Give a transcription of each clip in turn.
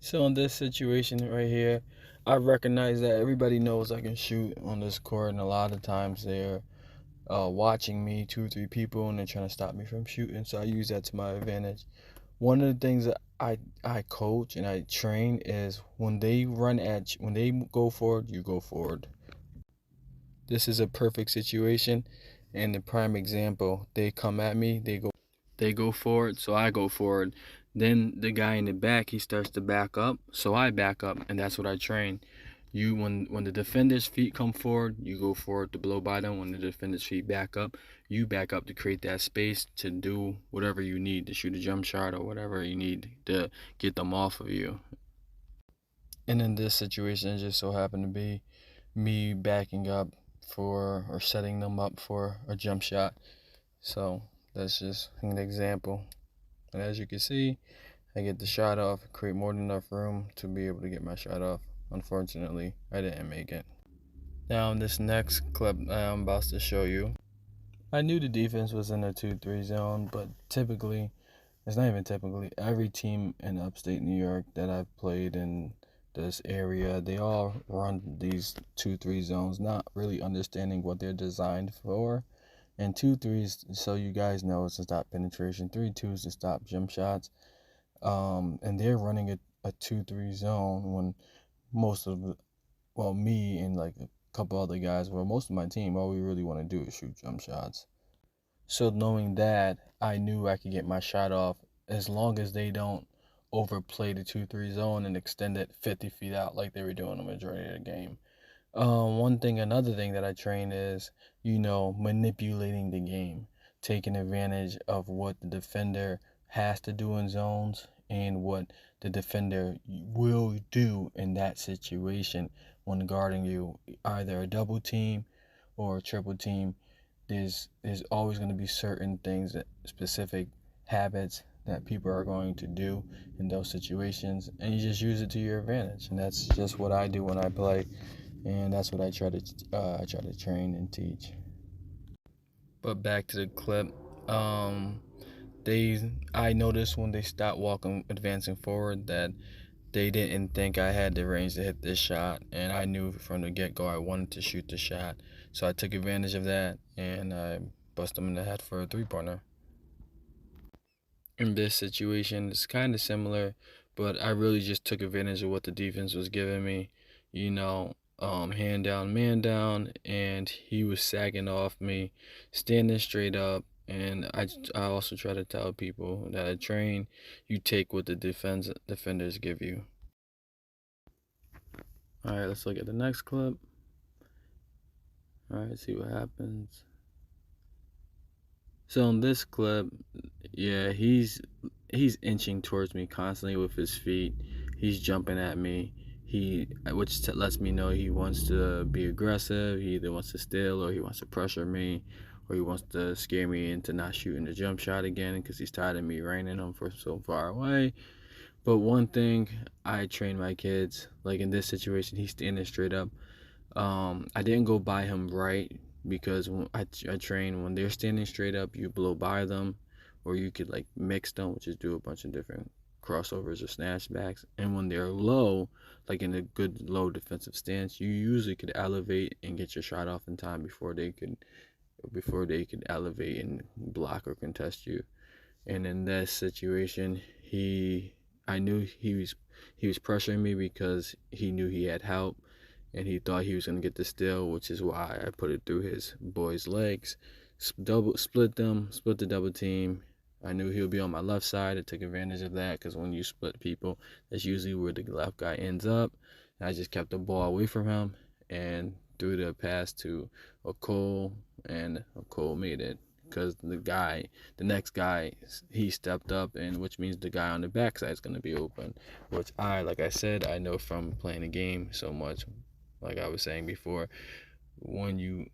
So in this situation right here, I recognize that everybody knows I can shoot on this court, and a lot of times they're watching me, two or three people, and they're trying to stop me from shooting. So I use that to my advantage. One of the things that I coach and I train is when they go forward, you go forward. This is a perfect situation, and the prime example. They come at me, they go forward, so I go forward. Then the guy in the back, he starts to back up, so I back up, and that's what I train. You when the defender's feet come forward, you go forward to blow by them. When the defender's feet back up, you back up to create that space to do whatever you need to shoot a jump shot or whatever you need to get them off of you. And in this situation, it just so happened to be me backing up for or setting them up for a jump shot. So that's just an example. And as you can see, I get the shot off, create more than enough room to be able to get my shot off. Unfortunately, I didn't make it. Now in this next clip I'm about to show you, I knew the defense was in a 2-3 zone, but typically, it's not even typically, every team in upstate New York that I've played in this area, they all run these 2-3 zones, not really understanding what they're designed for. And 2-3s, so you guys know, is to stop penetration. 3-2s to stop jump shots. And they're running a 2-3 zone when most of me and like a couple other guys, most of my team, all we really want to do is shoot jump shots. So knowing that, I knew I could get my shot off as long as they don't overplay the 2-3 zone and extend it 50 feet out like they were doing the majority of the game. Another thing that I train is, manipulating the game, taking advantage of what the defender has to do in zones and what the defender will do in that situation when guarding you, either a double team or a triple team. There's always going to be certain things, that specific habits that people are going to do in those situations, and you just use it to your advantage. And that's just what I do when I play, and that's what I try to train and teach. But back to the clip, um, I noticed when they stopped advancing forward, that they didn't think I had the range to hit this shot, and I knew from the get-go I wanted to shoot the shot, so I took advantage of that and I bust them in the head for a three-pointer. In this situation, it's kind of similar, but I really just took advantage of what the defense was giving me. Hand down, man down, and he was sagging off me, standing straight up. And I also try to tell people that I train, you take what the defenders give you. All right, let's look at the next clip. All right, see what happens. So in this clip, yeah, he's inching towards me constantly with his feet. He's jumping at me. Which lets me know he wants to be aggressive. He either wants to steal, or he wants to pressure me, or he wants to scare me into not shooting the jump shot again because he's tired of me raining him for so far away. But one thing I train my kids, like in this situation, he's standing straight up. I didn't go by him right, because I train when they're standing straight up, you blow by them, or you could like mix them, which is do a bunch of different crossovers or snatchbacks. And when they're low, like in a good low defensive stance, you usually could elevate and get your shot off in time before they could elevate and block or contest you. And in that situation, I knew he was pressuring me because he knew he had help, and he thought he was going to get the steal, which is why I put it through his boy's legs, split the double team. I knew he would be on my left side. I took advantage of that because when you split people, that's usually where the left guy ends up. And I just kept the ball away from him and threw the pass to Cole, and Cole made it because the next guy, he stepped up, and which means the guy on the backside is going to be open, which like I said, I know from playing the game so much. Like I was saying before, when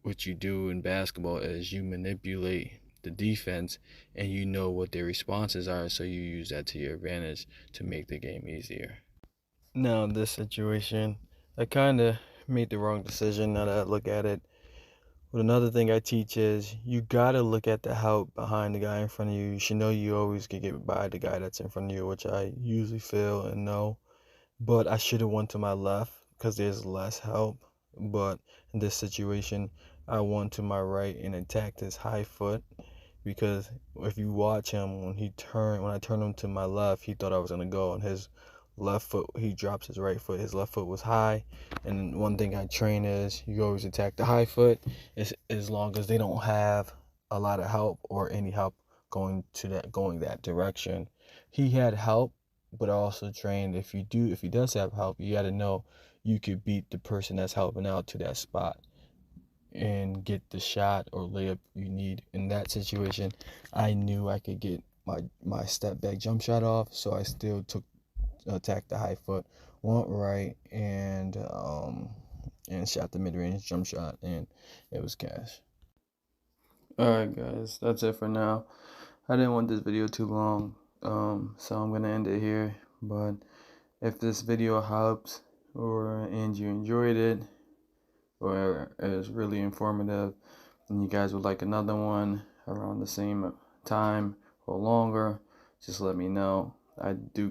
what you do in basketball is you manipulate the defense, and you know what their responses are, so you use that to your advantage to make the game easier. Now in this situation, I kind of made the wrong decision now that I look at it. But another thing I teach is you gotta look at the help behind the guy in front of you. You should know you always can get by the guy that's in front of you, which I usually feel and know. But I should have went to my left because there's less help. But in this situation, I went to my right and attacked his high foot, because if you watch him when I turned him to my left, he thought I was gonna go, and his left foot, he drops his right foot. His left foot was high, and one thing I train is you always attack the high foot as long as they don't have a lot of help or any help going that direction. He had help, but I also trained if he does have help, you got to know you could beat the person that's helping out to that spot and get the shot or layup you need. In that situation, I knew I could get my step back jump shot off, so I still attacked the high foot, went right, and shot the mid range jump shot, and it was cash. Alright guys, that's it for now. I didn't want this video too long, so I'm gonna end it here. But if this video helps and you enjoyed it, or is really informative, and you guys would like another one around the same time or longer, just let me know. I do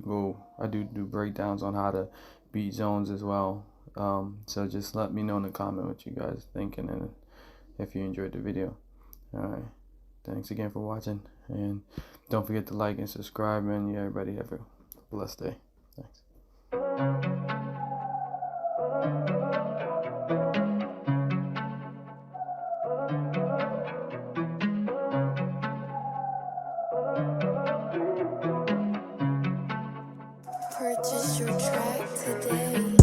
breakdowns on how to beat zones as well. So just let me know in the comment what you guys thinking and if you enjoyed the video. Alright, thanks again for watching, and don't forget to like and subscribe, and yeah, everybody have a blessed day. Thanks. Purchase your track today.